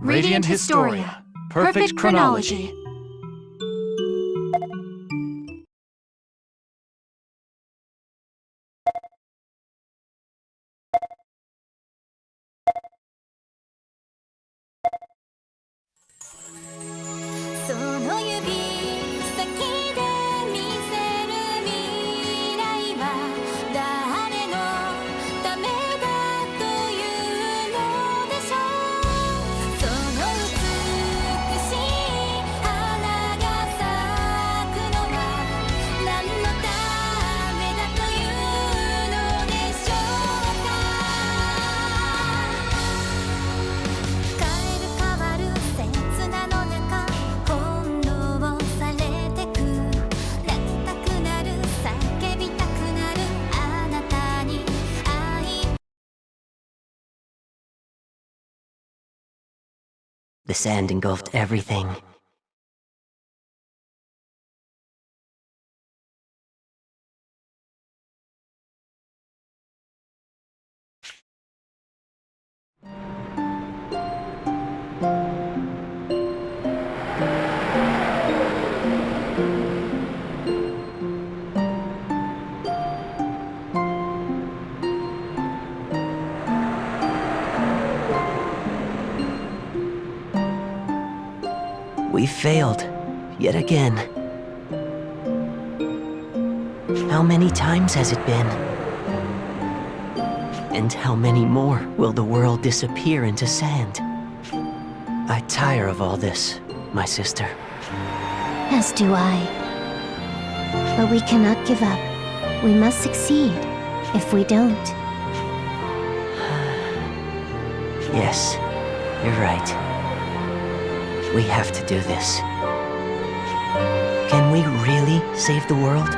Radiant Historia. Perfect chronology. The sand engulfed everything. We failed, yet again. How many times has it been? And how many more will the world disappear into sand? I tire of all this, my sister. As do I. But we cannot give up. We must succeed. If we don't... Yes, you're right. We have to do this. Can we really save the world?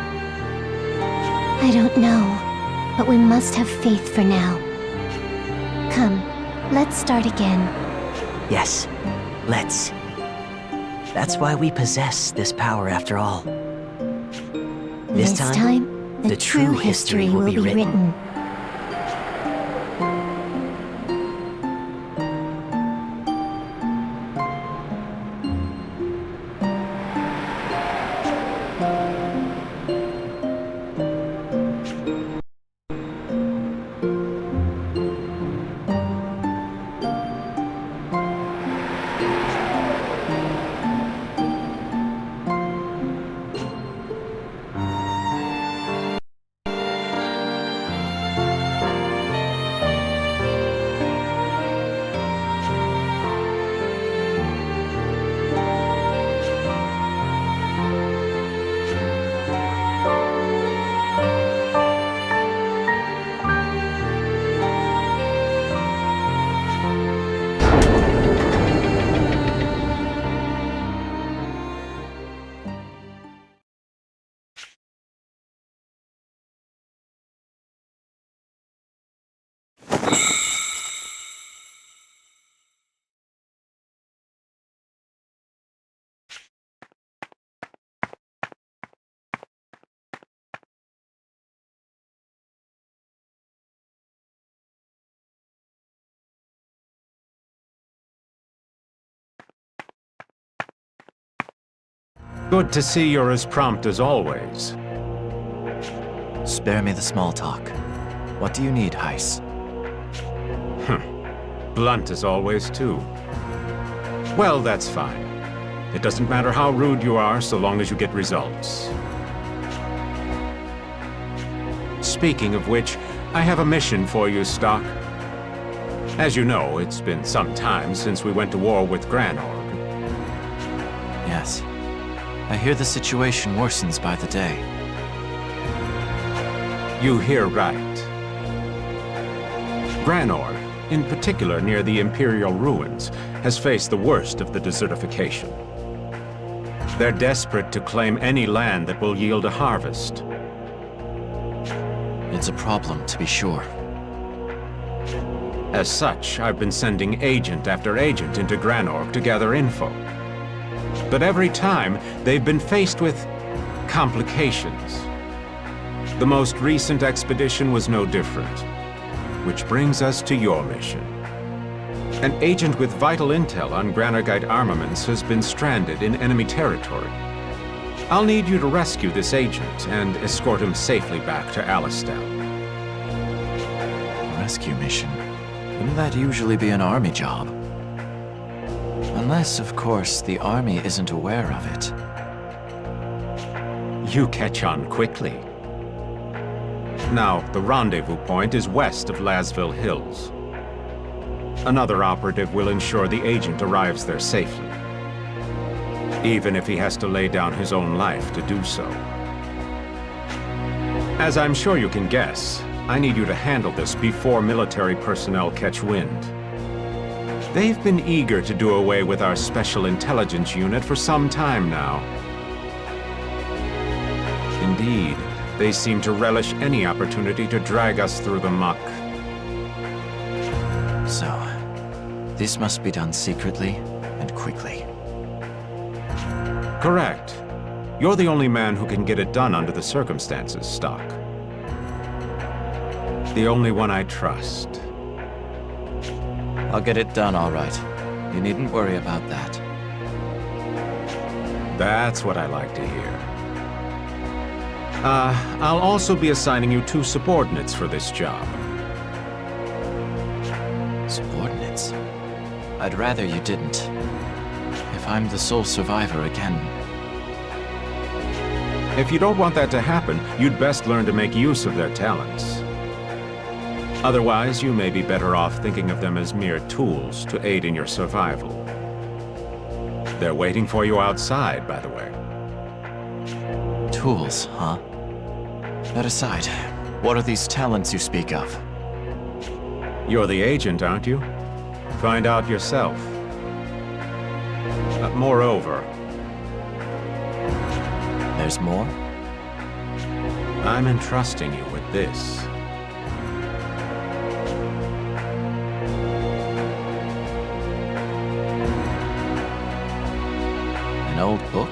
I don't know, but we must have faith for now. Come, let's start again. Yes, let's. That's why we possess this power after all. This time, the true history will be written. Good to see you're as prompt as always. Spare me the small talk. What do you need, Heiss? Blunt as always, too. Well, that's fine. It doesn't matter how rude you are, so long as you get results. Speaking of which, I have a mission for you, Stock. As you know, it's been some time since we went to war with Granorg. Yes. I hear the situation worsens by the day. You hear right. Granorg, in particular near the Imperial ruins, has faced the worst of the desertification. They're desperate to claim any land that will yield a harvest. It's a problem, to be sure. As such, I've been sending agent after agent into Granorg to gather info. But every time, they've been faced with complications. The most recent expedition was no different. Which brings us to your mission. An agent with vital intel on Granergite armaments has been stranded in enemy territory. I'll need you to rescue this agent and escort him safely back to Alistel. Rescue mission? Wouldn't that usually be an army job? Unless, of course, the army isn't aware of it. You catch on quickly. Now, the rendezvous point is west of Lasville Hills. Another operative will ensure the agent arrives there safely, even if he has to lay down his own life to do so. As I'm sure you can guess, I need you to handle this before military personnel catch wind. They've been eager to do away with our Special Intelligence Unit for some time now. Indeed, they seem to relish any opportunity to drag us through the muck. So, this must be done secretly and quickly. Correct. You're the only man who can get it done under the circumstances, Stock. The only one I trust. I'll get it done, all right. You needn't worry about that. That's what I like to hear. I'll also be assigning you 2 subordinates for this job. Subordinates? I'd rather you didn't. If I'm the sole survivor again... If you don't want that to happen, you'd best learn to make use of their talents. Otherwise, you may be better off thinking of them as mere tools to aid in your survival. They're waiting for you outside, by the way. Tools, huh? That aside, what are these talents you speak of? You're the agent, aren't you? Find out yourself. Moreover... There's more? I'm entrusting you with this. An old book?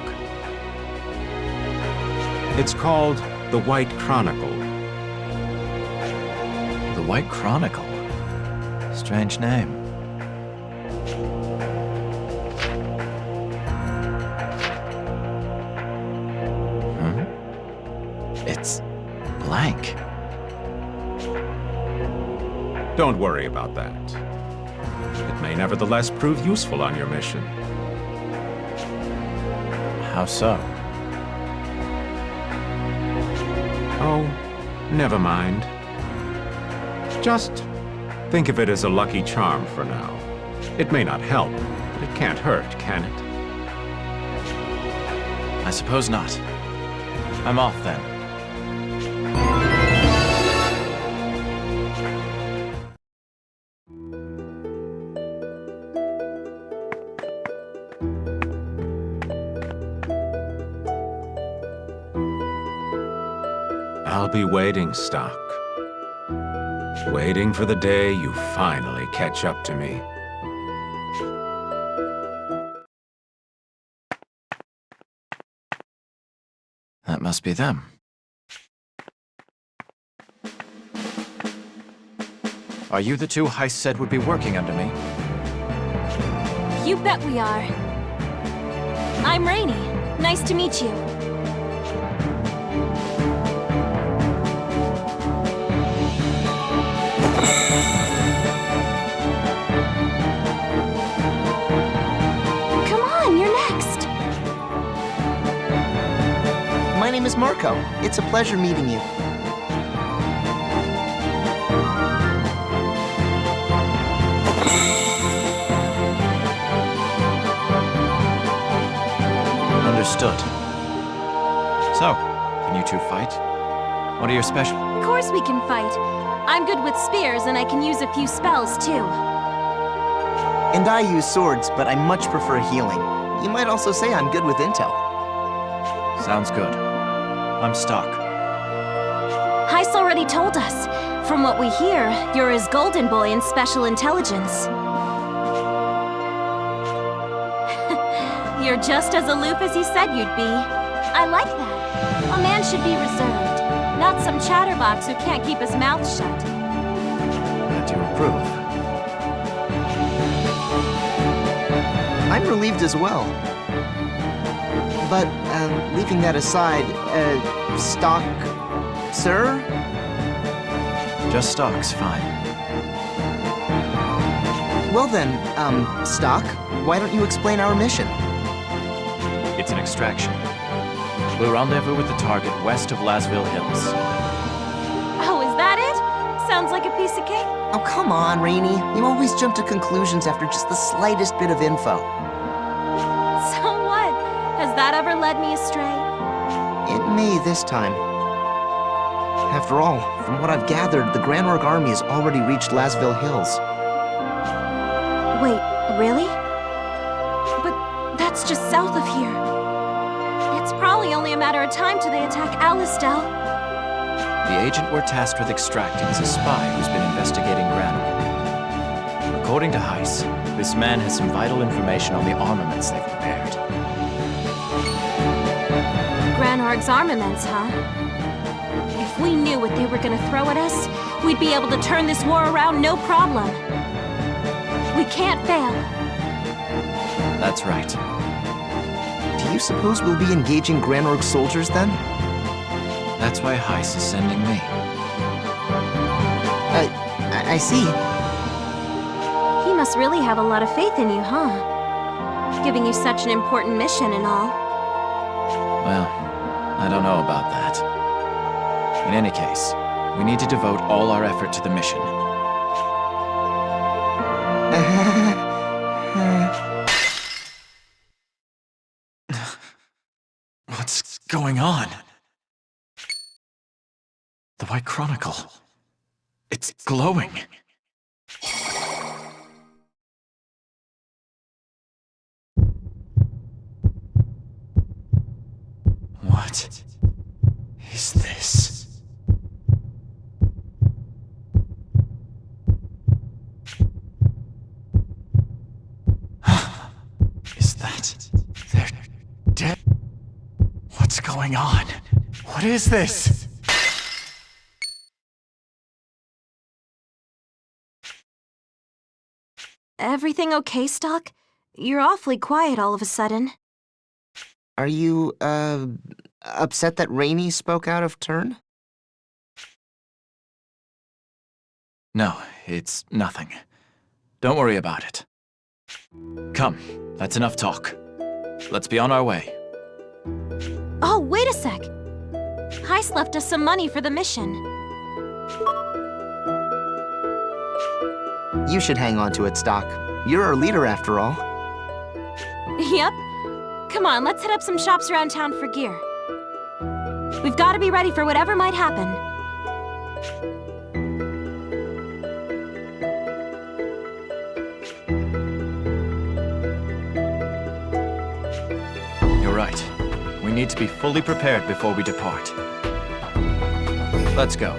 It's called The White Chronicle. The White Chronicle? Strange name. It's blank. Don't worry about that. It may nevertheless prove useful on your mission. How so? Oh, never mind. Just think of it as a lucky charm for now. It may not help, but it can't hurt, can it? I suppose not. I'm off then. I'll be waiting, Stock. Waiting for the day you finally catch up to me. That must be them. Are you the 2 Heist said would be working under me? You bet we are. I'm Rainey. Nice to meet you. Come on, you're next. My name is Marco. It's a pleasure meeting you. Understood. So, can you 2 fight? What are your special... Of course we can fight. I'm good with spears and I can use a few spells too. And I use swords, but I much prefer healing. You might also say I'm good with intel. Sounds good. I'm Stock. Heist already told us. From what we hear, you're his golden boy in special intelligence. You're just as aloof as you said you'd be. I like that. A man should be reserved, not some chatterbox who can't keep his mouth shut. Glad you approve. relieved as well. But, leaving that aside, Stock... Sir? Just Stock's fine. Well then, Stock, why don't you explain our mission? It's an extraction. We'll rendezvous with the target west of Lasville Hills. Oh, is that it? Sounds like a piece of cake. Oh, come on, Rainy. You always jump to conclusions after just the slightest bit of info. So what? Has that ever led me astray? It may this time. After all, from what I've gathered, the Granorg army has already reached Lasville Hills. Wait, really? But that's just south of here. It's probably only a matter of time till they attack Alistel. The agent we're tasked with extracting is a spy who's been investigating Granorg. According to Heiss, this man has some vital information on the armaments they've prepared. Granorg's armaments, huh? If we knew what they were gonna throw at us, we'd be able to turn this war around no problem. We can't fail. That's right. Do you suppose we'll be engaging Granorg soldiers then? That's why Heiss is sending me. I see. He must really have a lot of faith in you, huh? Giving you such an important mission and all. Well, I don't know about that. In any case, we need to devote all our effort to the mission. What's going on? The White Chronicle. It's glowing. What is this? Is that... they're dead? What's going on? What is this? Everything okay, Stock? You're awfully quiet all of a sudden. Are you, upset that Rainy spoke out of turn? No, it's nothing. Don't worry about it. Come, that's enough talk. Let's be on our way. Oh, wait a sec! Heiss left us some money for the mission. You should hang on to it, Stock. You're our leader after all. Yep. Come on, let's hit up some shops around town for gear. We've got to be ready for whatever might happen. You're right. We need to be fully prepared before we depart. Let's go.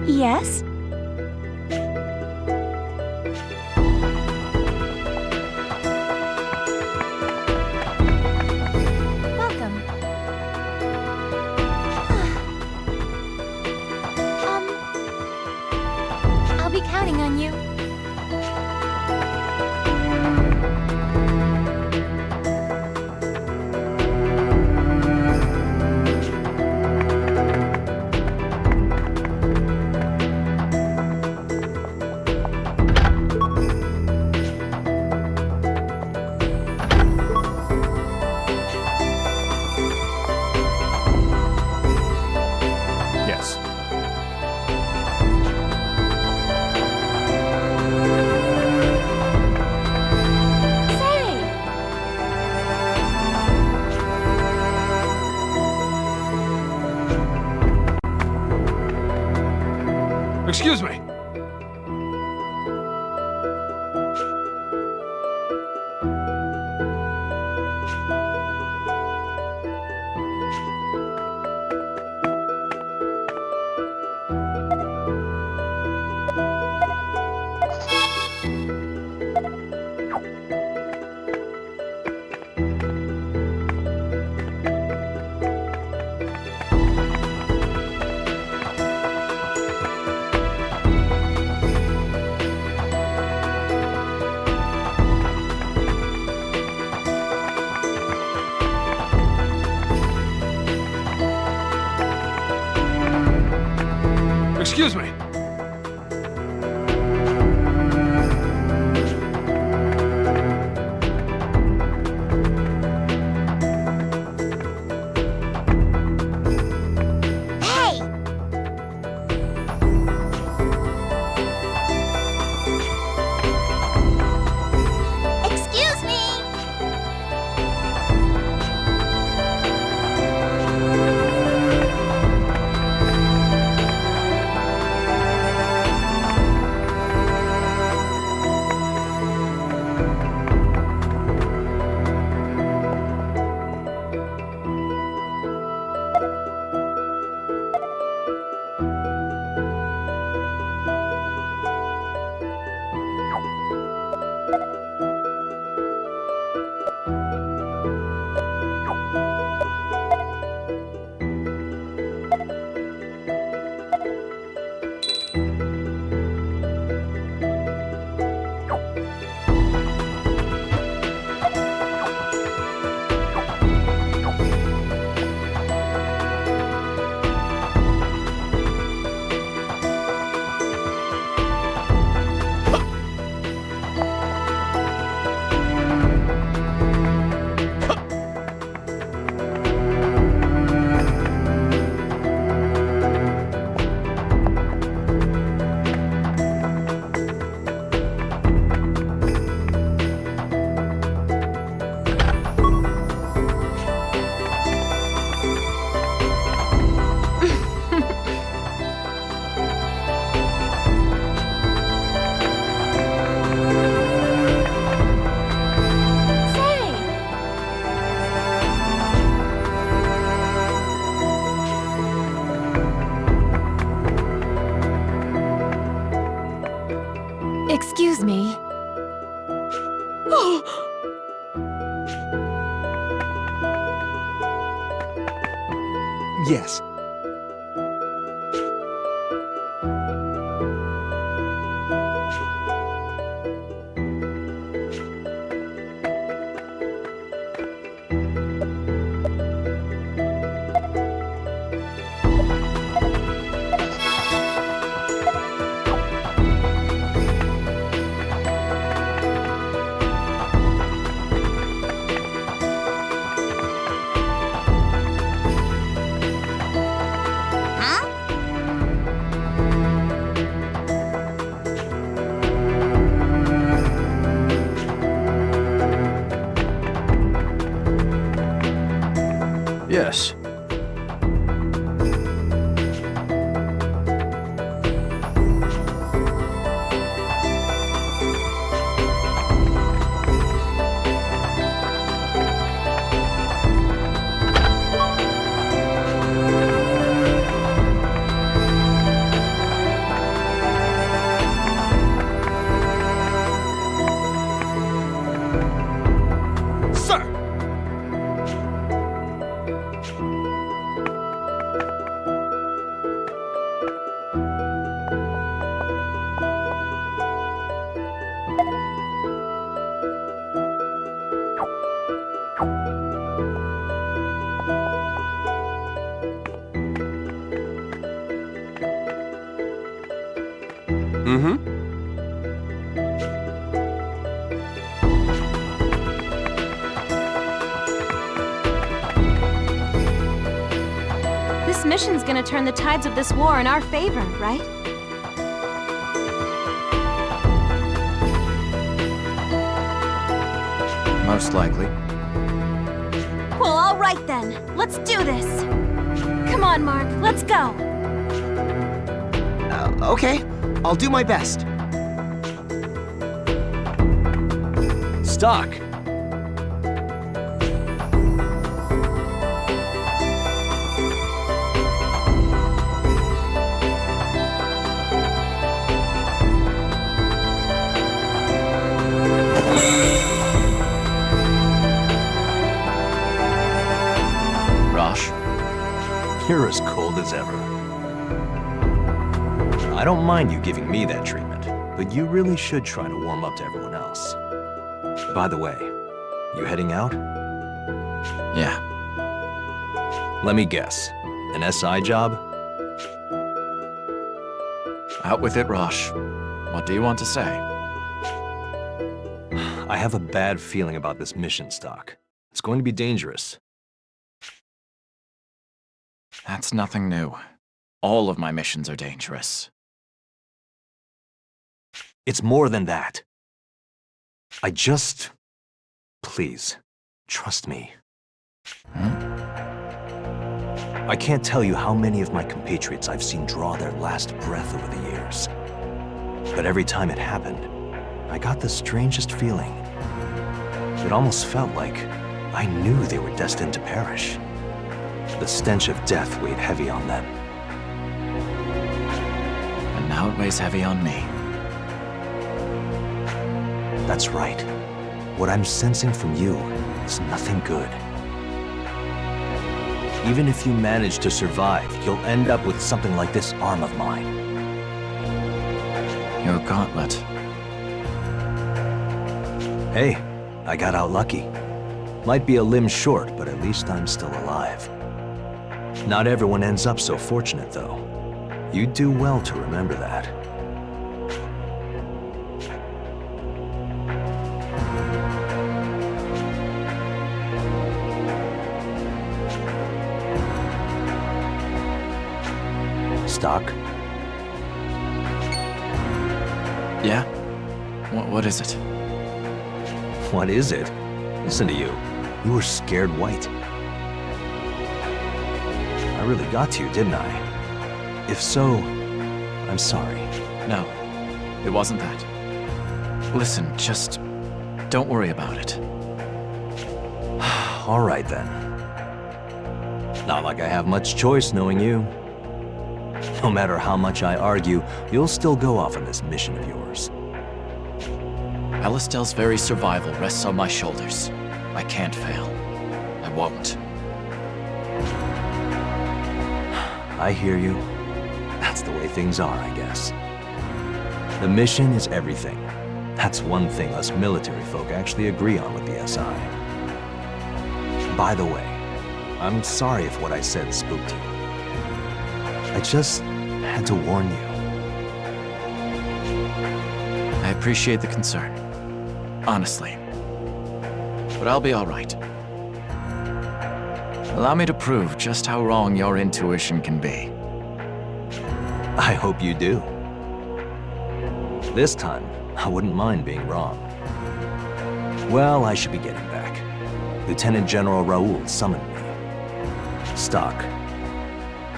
Yes? Welcome. I'll be counting on you. Excuse me. Excuse me. Hey! Excuse me! Excuse me. Yes. Yes. Sir! Mm-hmm. This mission's gonna turn the tides of this war in our favor, right? Most likely. Well, all right then. Let's do this. Come on, Mark. Let's go. Okay. I'll do my best. Stock! Rosh? You're as cold as ever. I don't mind you giving me that treatment, but you really should try to warm up to everyone else. By the way, you heading out? Yeah. Let me guess. An SI job? Out with it, Rosh. What do you want to say? I have a bad feeling about this mission, Stock. It's going to be dangerous. That's nothing new. All of my missions are dangerous. It's more than that. Please, trust me. I can't tell you how many of my compatriots I've seen draw their last breath over the years. But every time it happened, I got the strangest feeling. It almost felt like I knew they were destined to perish. The stench of death weighed heavy on them. And now it weighs heavy on me. That's right. What I'm sensing from you is nothing good. Even if you manage to survive, you'll end up with something like this arm of mine. Your gauntlet. Hey, I got out lucky. Might be a limb short, but at least I'm still alive. Not everyone ends up so fortunate, though. You'd do well to remember that. Stock? Yeah? What is it? What is it? Listen to you. You were scared white. I really got to you, didn't I? If so, I'm sorry. No, it wasn't that. Listen, just don't worry about it. All right, then. Not like I have much choice knowing you. No matter how much I argue, you'll still go off on this mission of yours. Alistel's very survival rests on my shoulders. I can't fail. I won't. I hear you. That's the way things are, I guess. The mission is everything. That's one thing us military folk actually agree on with the SI. By the way, I'm sorry if what I said spooked you. I just had to warn you. I appreciate the concern. Honestly. But I'll be all right. Allow me to prove just how wrong your intuition can be. I hope you do. This time, I wouldn't mind being wrong. Well, I should be getting back. Lieutenant General Raoul summoned me. Stock,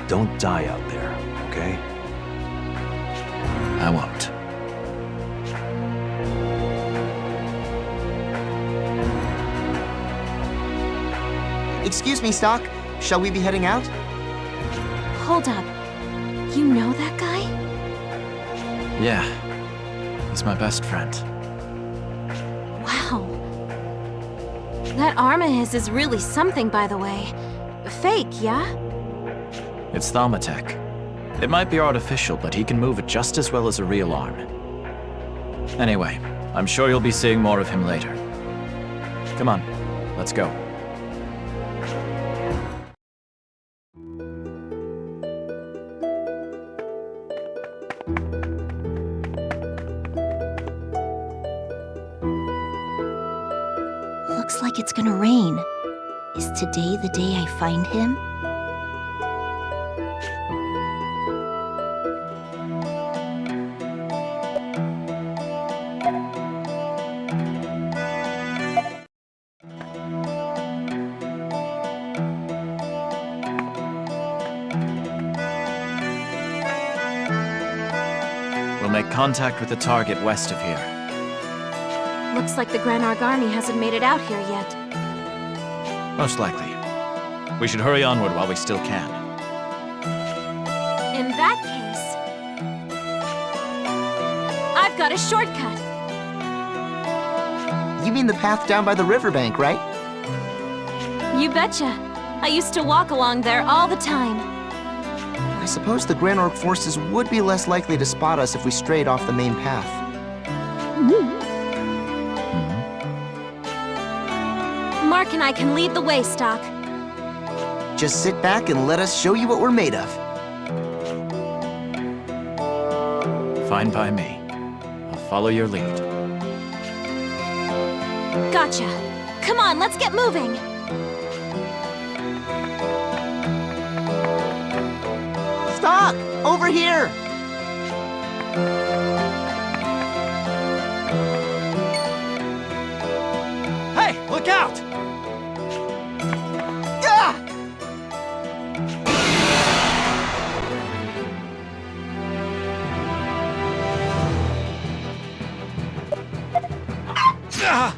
don't die out there, okay? I won't. Excuse me, Stock. Shall we be heading out? Hold up. You know that guy? Yeah. He's my best friend. Wow. That arm of his is really something, by the way. Fake, yeah? It's Thaumatech. It might be artificial, but he can move it just as well as a real arm. Anyway, I'm sure you'll be seeing more of him later. Come on, let's go. Looks like it's gonna rain. Is today the day I find him? make contact with the target west of here. Looks like the Granarg army hasn't made it out here yet. Most likely. We should hurry onward while we still can. In that case, I've got a shortcut. You mean the path down by the riverbank, right? You betcha. I used to walk along there all the time. I suppose the Granorg forces would be less likely to spot us if we strayed off the main path. Mark and I can lead the way, Stock. Just sit back and let us show you what we're made of. Fine by me. I'll follow your lead. Gotcha. Come on, let's get moving. Stock! Over here! Hey, look out! Ah! Ah!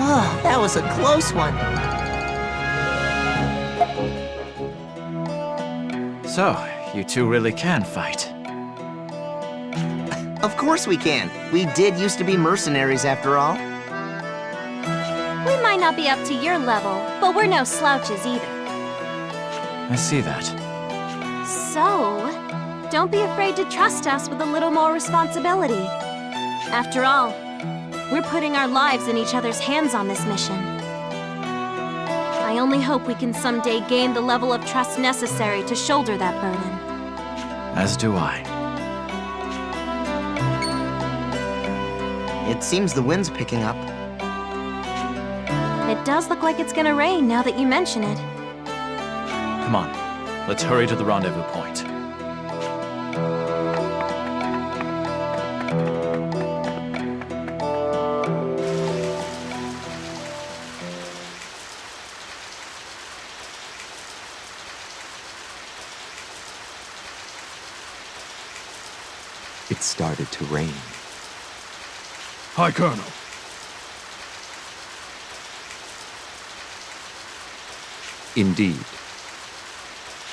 Oh, that was a close one. So, you two really can fight. Of course we can. We did used to be mercenaries after all. We might not be up to your level, but we're no slouches either. I see that. So, don't be afraid to trust us with a little more responsibility. After all, we're putting our lives in each other's hands on this mission. I only hope we can someday gain the level of trust necessary to shoulder that burden. As do I. It seems the wind's picking up. It does look like it's gonna rain now that you mention it. Come on, let's hurry to the rendezvous point. It started to rain. Hi, Colonel. Indeed.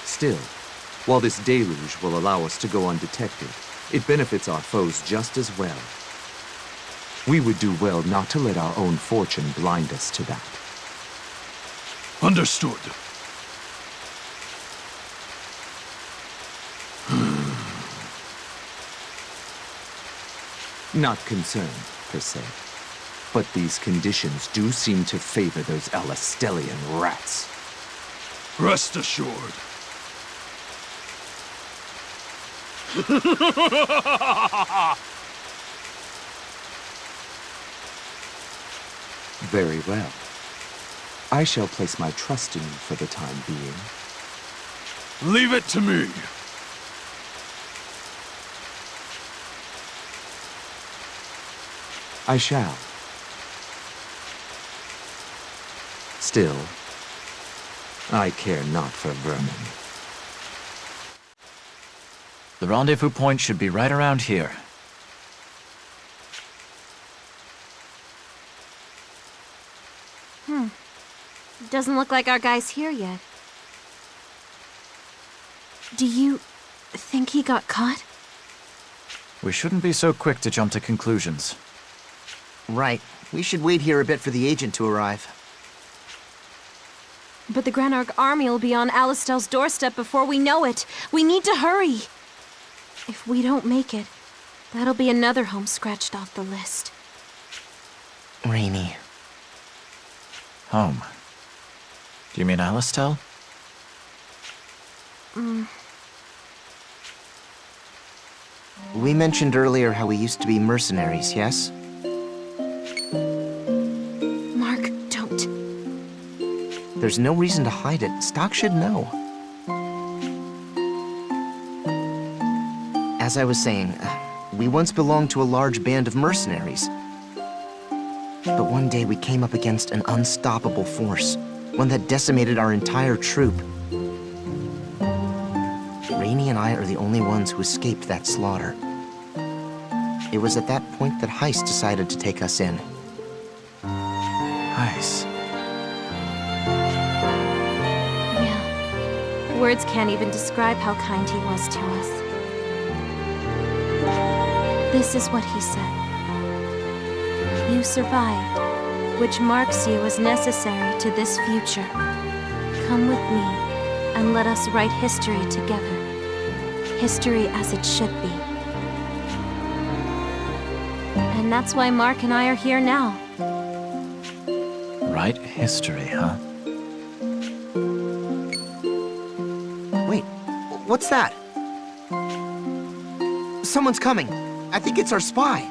Still, while this deluge will allow us to go undetected, it benefits our foes just as well. We would do well not to let our own fortune blind us to that. Understood. Not concerned, per se. But these conditions do seem to favor those Alastelian rats. Rest assured. Very well. I shall place my trust in you for the time being. Leave it to me. I shall. Still, I care not for vermin. The rendezvous point should be right around here. Doesn't look like our guy's here yet. Do you think he got caught? We shouldn't be so quick to jump to conclusions. Right. We should wait here a bit for the agent to arrive. But the Granarg army will be on Alistel's doorstep before we know it. We need to hurry. If we don't make it, that'll be another home scratched off the list. Rainy. Home. Do you mean Alistel? We mentioned earlier how we used to be mercenaries, yes? Mark, don't. There's no reason to hide it. Stock should know. As I was saying, we once belonged to a large band of mercenaries. But one day we came up against an unstoppable force, one that decimated our entire troop. Rainey and I are the only ones who escaped that slaughter. It was at that point that Heist decided to take us in. Nice. Yeah. Words can't even describe how kind he was to us. This is what he said. You survived, which marks you as necessary to this future. Come with me, and let us write history together. History as it should be. And that's why Mark and I are here now. Write history, huh? Wait, what's that? Someone's coming. I think it's our spy.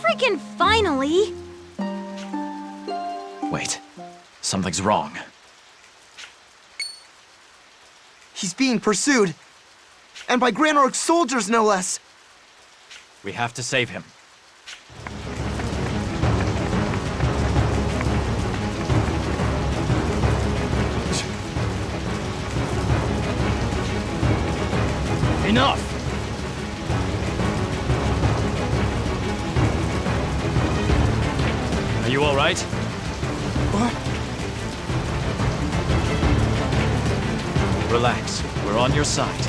Freaking finally! Wait. Something's wrong. He's being pursued. And by Granork's soldiers, no less. We have to save him. Enough! Are you all right? What? Relax. We're on your side.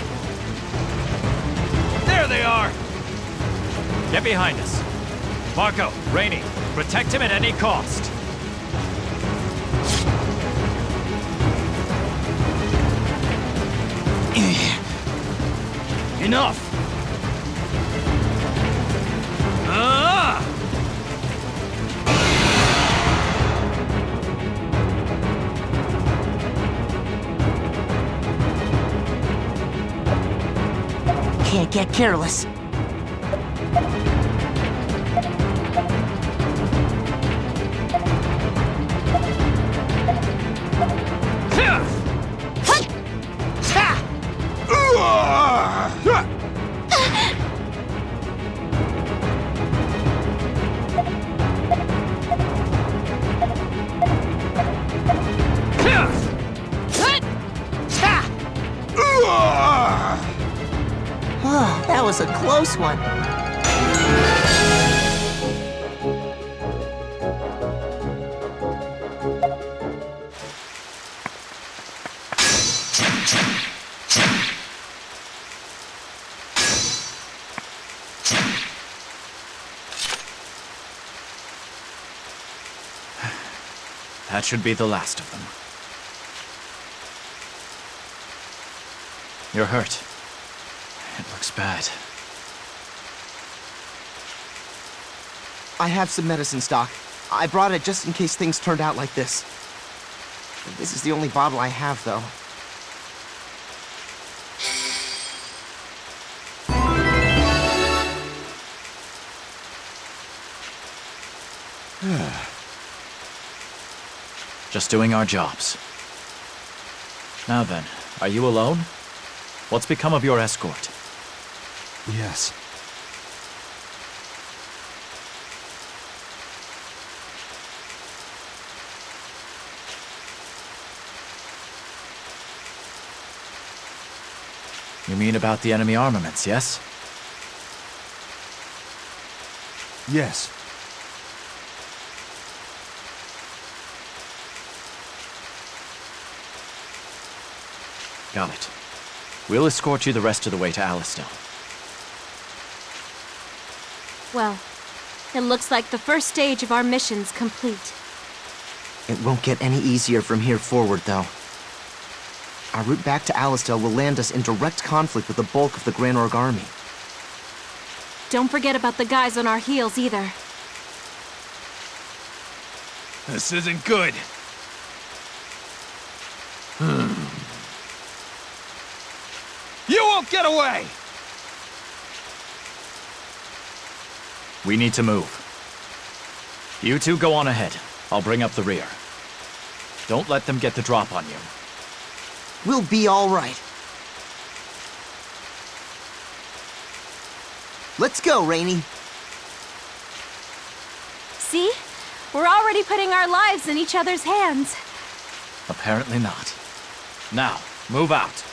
There they are! Get behind us. Marco, Rainey, protect him at any cost. Enough! Ah! Can't get careless. That was a close one. That should be the last of them. You're hurt. It looks bad. I have some medicine stock. I brought it just in case things turned out like this. This is the only bottle I have, though. Just doing our jobs. Now then, are you alone? What's become of your escort? Yes. You mean about the enemy armaments, yes? Yes. Got it. We'll escort you the rest of the way to Alistel. Well, it looks like the first stage of our mission's complete. It won't get any easier from here forward, though. Our route back to Alistel will land us in direct conflict with the bulk of the Granorg army. Don't forget about the guys on our heels, either. This isn't good. You won't get away! We need to move. You two go on ahead. I'll bring up the rear. Don't let them get the drop on you. We'll be all right. Let's go, Rainy. See? We're already putting our lives in each other's hands. Apparently not. Now, move out.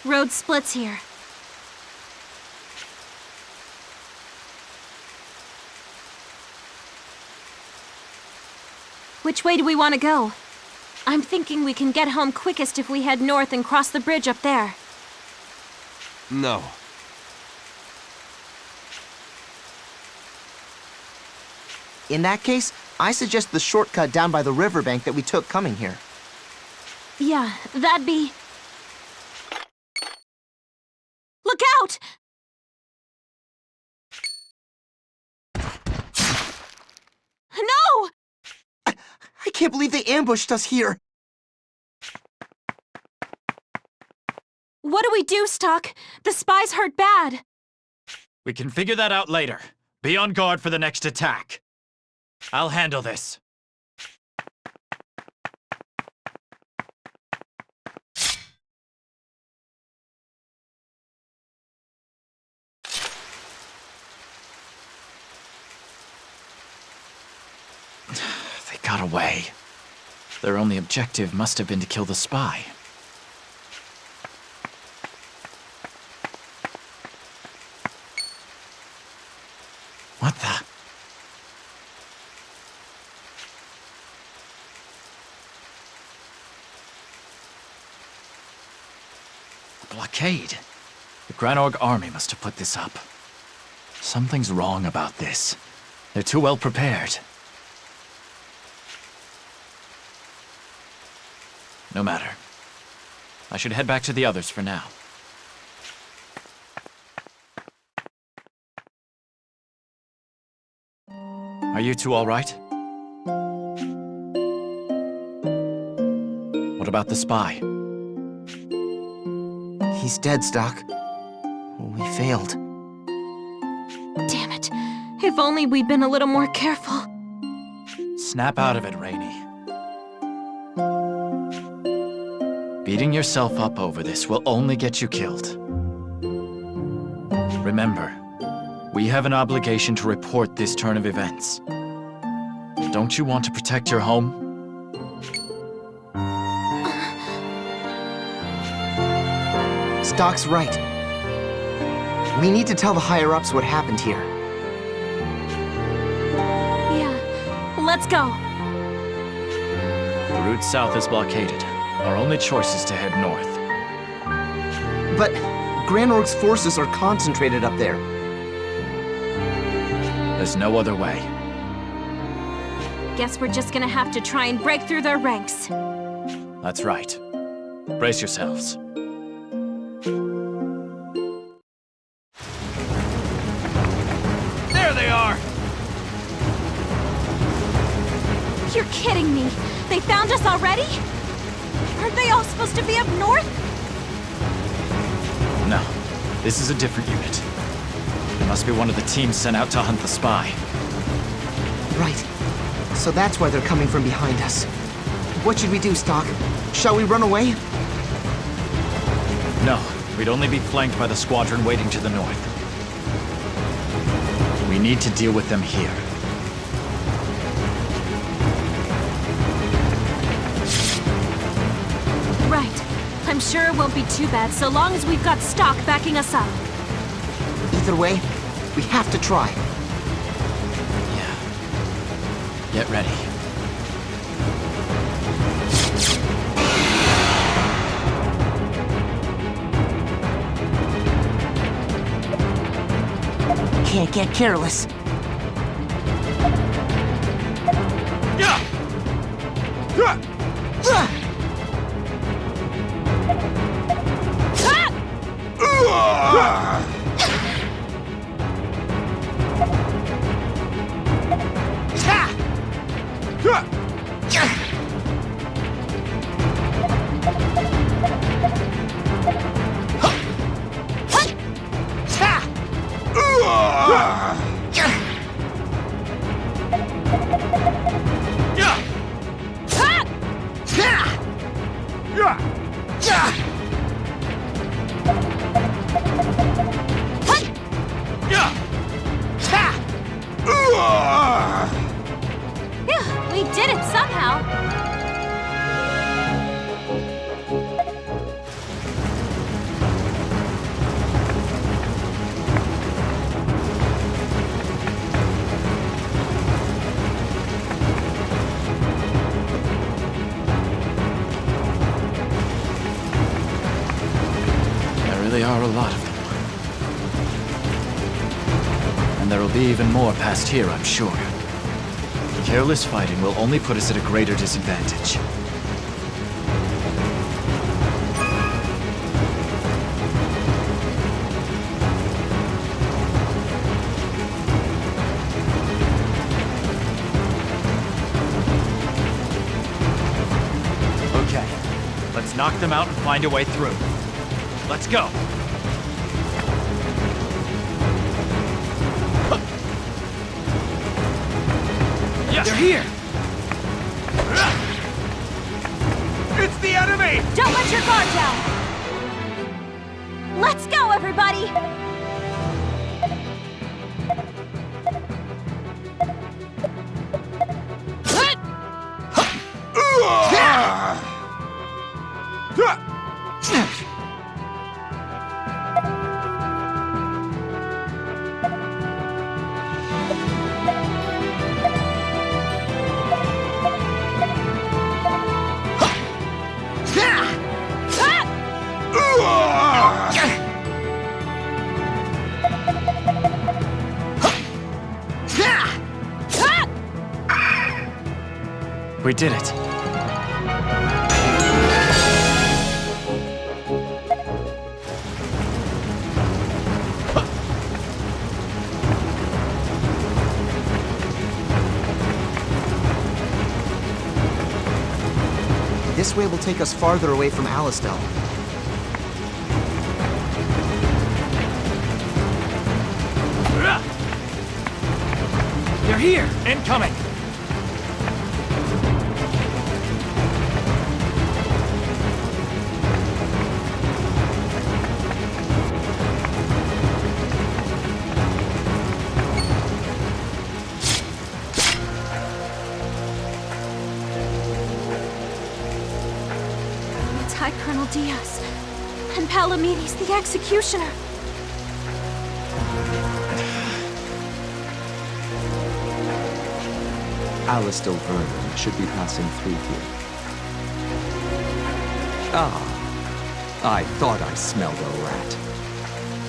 Road splits here. Which way do we want to go? I'm thinking we can get home quickest if we head north and cross the bridge up there. No. In that case, I suggest the shortcut down by the riverbank that we took coming here. Yeah, that'd be... Look out! No! I can't believe they ambushed us here. What do we do, Stock? The spies hurt bad. We can figure that out later. Be on guard for the next attack. I'll handle this. They got away. Their only objective must have been to kill the spy. What the? A blockade. The Granorg army must have put this up. Something's wrong about this. They're too well prepared. No matter. I should head back to the others for now. Are you two all right? What about the spy? He's dead, Stock. We failed. Damn it. If only we'd been a little more careful. Snap out of it, Rainy. Beating yourself up over this will only get you killed. Remember, we have an obligation to report this turn of events. Don't you want to protect your home? Stock's right. We need to tell the higher-ups what happened here. Yeah, let's go. The route south is blockaded. Our only choice is to head north. But Granorg's forces are concentrated up there. There's no other way. Guess we're just gonna have to try and break through their ranks. That's right. Brace yourselves. There they are! You're kidding me. They found us already? Aren't they all supposed to be up north? No, this is a different unit. It must be one of the teams sent out to hunt the spy. Right. So that's why they're coming from behind us. What should we do, Stock? Shall we run away? No, we'd only be flanked by the squadron waiting to the north. We need to deal with them here. Right. I'm sure it won't be too bad so long as we've got Stock backing us up. Either way, we have to try. Yeah. Get ready. can't get careless. We did it somehow! There really are a lot of them. And there will be even more past here, I'm sure. Careless fighting will only put us at a greater disadvantage. Okay, let's knock them out and find a way through. Let's go! They're here! It's the enemy! Don't let your guard down! Let's go, everybody! We did it. This way will take us farther away from Alistel. They're here! Incoming! Colonel Diaz and Palamedes, the executioner. Alistel Vernon should be passing through here. Ah, I thought I smelled a rat.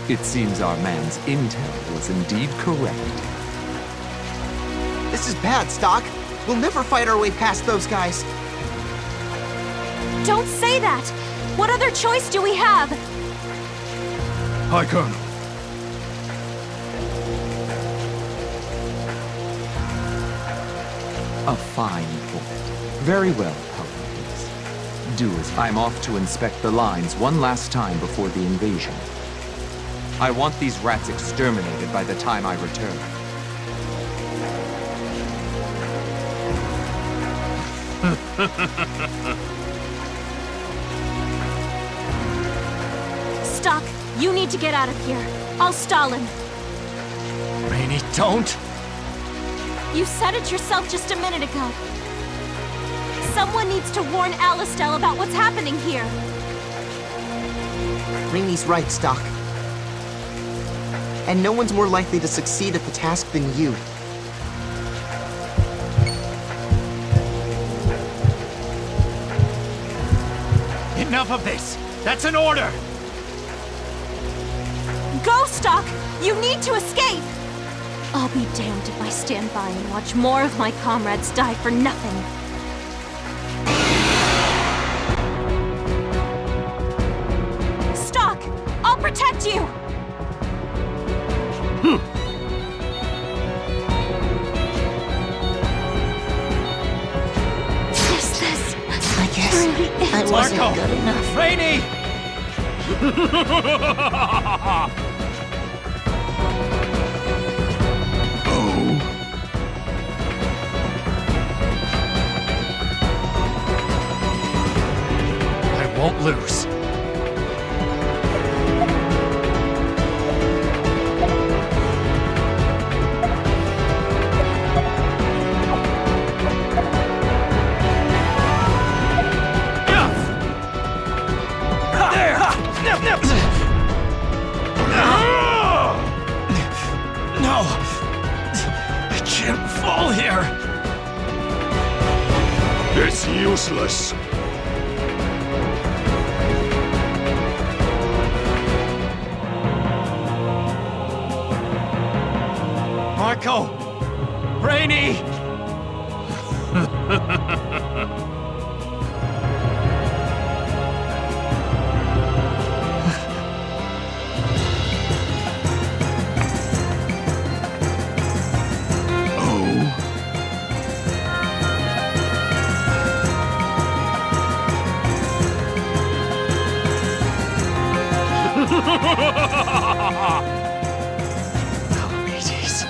It seems our man's intel was indeed correct. This is bad, Stock. We'll never fight our way past those guys. Don't say that! What other choice do we have? Hi, Colonel. A fine point. Very well, Palamedes. Do as I'm off to inspect the lines one last time before the invasion. I want these rats exterminated by the time I return. Stock, you need to get out of here. I'll stall him. Rainey, don't! You said it yourself just a minute ago. Someone needs to warn Alistel about what's happening here. Rainey's right, Stock. And no one's more likely to succeed at the task than you. Enough of this! That's an order! Go, Stock! You need to escape! I'll be damned if I stand by and watch more of my comrades die for nothing. Stock! I'll protect you! Is this I guess really it? I wasn't good enough. Rainy! I won't lose. No! I can't fall here! It's useless. Marco! Rainy! Palamedes.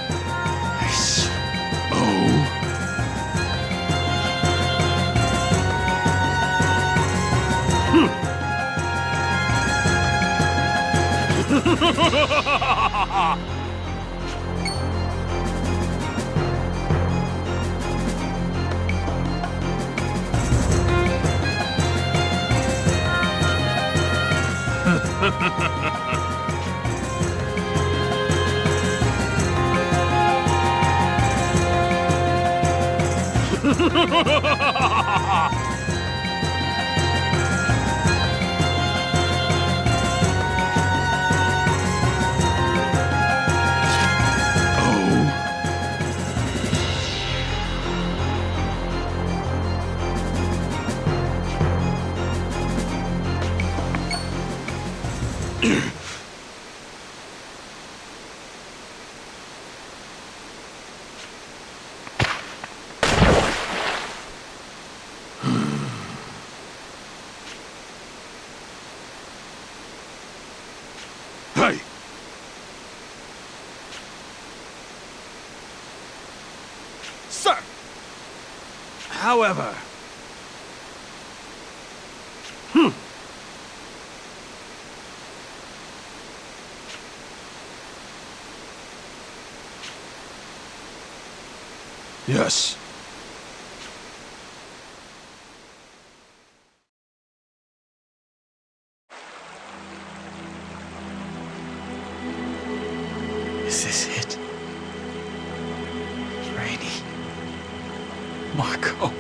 Hey! Sir! However... Yes. Is this it? Rainy. Marco.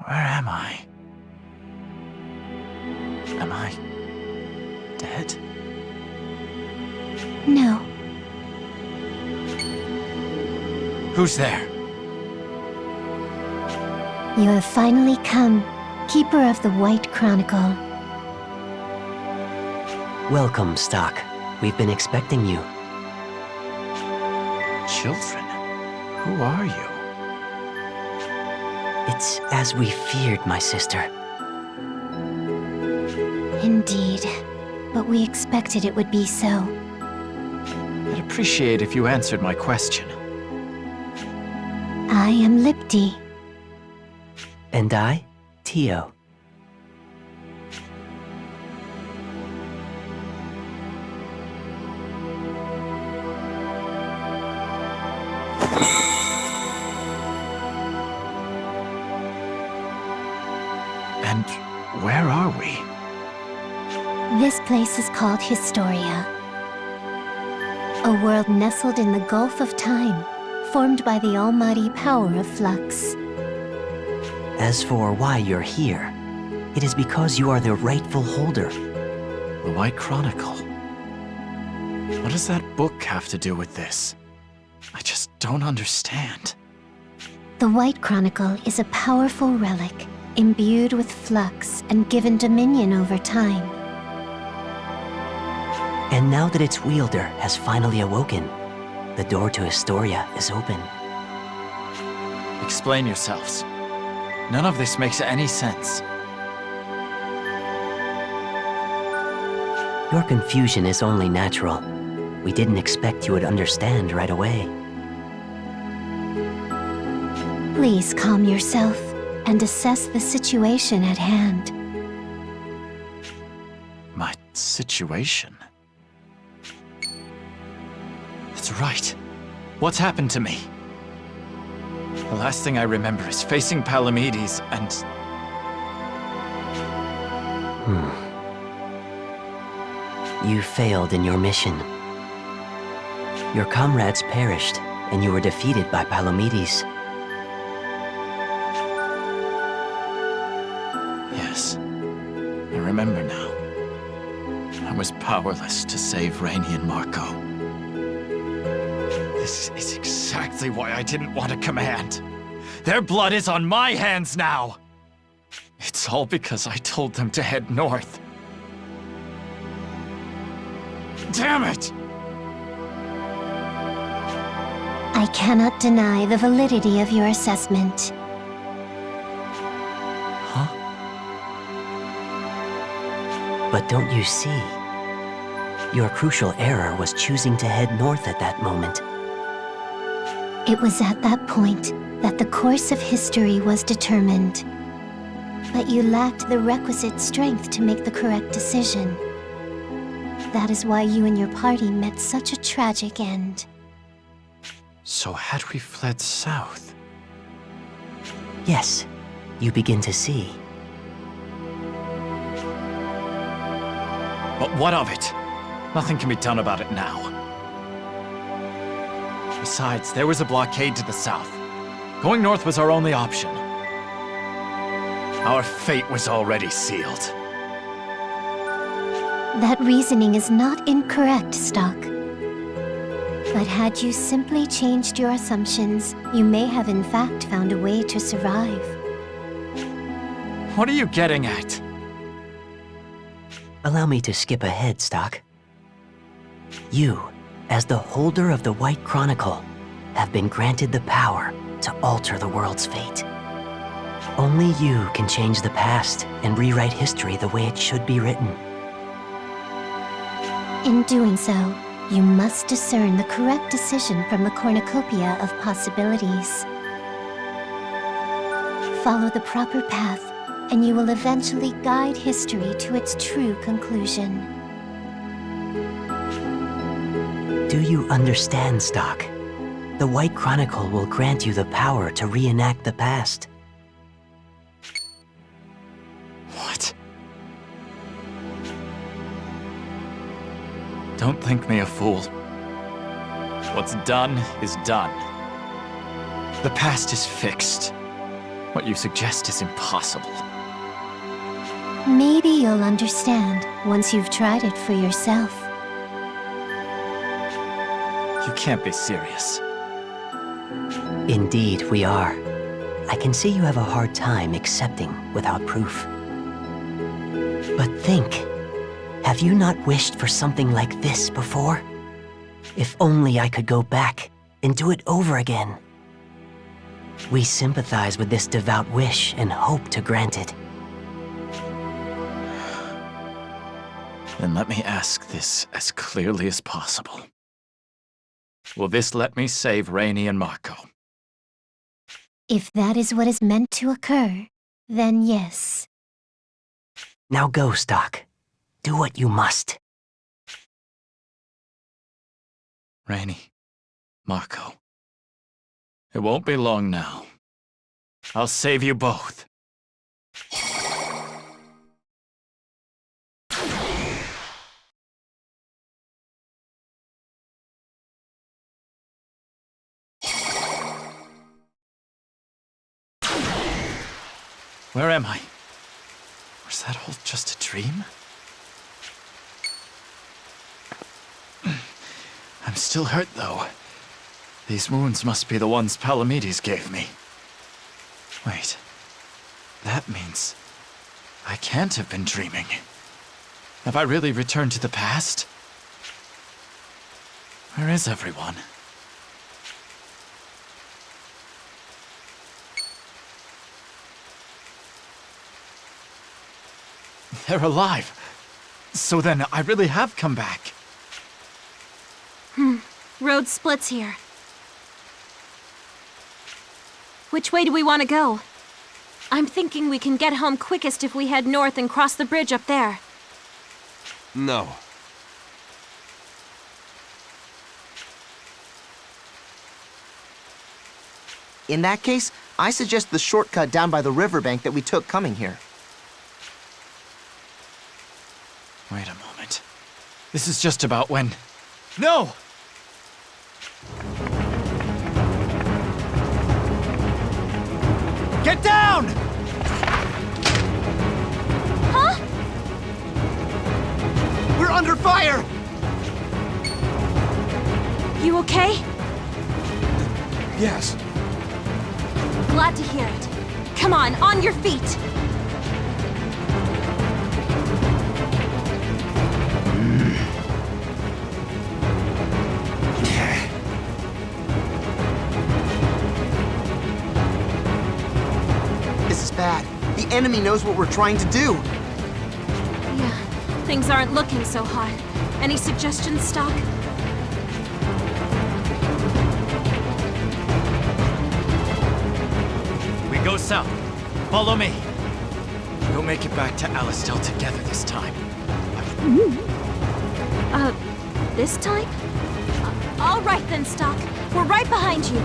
Where am I? Am I dead? No. Who's there? You have finally come, Keeper of the White Chronicle. Welcome, Stock. We've been expecting you. Children? Who are you? It's as we feared, my sister. Indeed. But we expected it would be so. I'd appreciate if you answered my question. I am Lipti. And I, Tio. And where are we? This place is called Historia. A world nestled in the Gulf of Time, formed by the almighty power of flux. As for why you're here, it is because you are the rightful holder. The White Chronicle. What does that book have to do with this? I just don't understand. The White Chronicle is a powerful relic, imbued with flux and given dominion over time. And now that its wielder has finally awoken, the door to Historia is open. Explain yourselves. None of this makes any sense. Your confusion is only natural. We didn't expect you would understand right away. Please calm yourself and assess the situation at hand. My situation? That's right. What's happened to me? The last thing I remember is facing Palamedes and... You failed in your mission. Your comrades perished, and you were defeated by Palamedes. Yes. I remember now. I was powerless to save Rainey and Marco. This is exactly why I didn't want to command. Their blood is on my hands now! It's all because I told them to head north. Damn it! I cannot deny the validity of your assessment. Huh? But don't you see? Your crucial error was choosing to head north at that moment. It was at that point that the course of history was determined. But you lacked the requisite strength to make the correct decision. That is why you and your party met such a tragic end. So had we fled south? Yes, you begin to see. But what of it? Nothing can be done about it now. Besides, there was a blockade to the south. Going north was our only option. Our fate was already sealed. That reasoning is not incorrect, Stock. But had you simply changed your assumptions, you may have in fact found a way to survive. What are you getting at? Allow me to skip ahead, Stock. You, as the holder of the White Chronicle, have been granted the power to alter the world's fate. Only you can change the past and rewrite history the way it should be written. In doing so, you must discern the correct decision from the cornucopia of possibilities. Follow the proper path, and you will eventually guide history to its true conclusion. Do you understand, Stock? The White Chronicle will grant you the power to reenact the past. What? Don't think me a fool. What's done is done. The past is fixed. What you suggest is impossible. Maybe you'll understand once you've tried it for yourself. You can't be serious. Indeed, we are. I can see you have a hard time accepting without proof. But think, have you not wished for something like this before? If only I could go back and do it over again. We sympathize with this devout wish and hope to grant it. Then let me ask this as clearly as possible. Will this let me save Rainey and Marco? If that is what is meant to occur, then yes. Now go, Stock. Do what you must. Rainey, Marco. It won't be long now. I'll save you both. Where am I? Was that all just a dream? I'm still hurt, though. These wounds must be the ones Palamedes gave me. Wait. That means I can't have been dreaming. Have I really returned to the past? Where is everyone? They're alive. So then, I really have come back. Road splits here. Which way do we want to go? I'm thinking we can get home quickest if we head north and cross the bridge up there. No. In that case, I suggest the shortcut down by the riverbank that we took coming here. Wait a moment. This is just about when... No! Get down! Huh? We're under fire! You okay? Yes. Glad to hear it. Come on your feet! This is bad. The enemy knows what we're trying to do. Yeah, things aren't looking so hot. Any suggestions, Stock? We go south. Follow me. We'll make it back to Alistel together this time. This time? All right then, Stock. We're right behind you.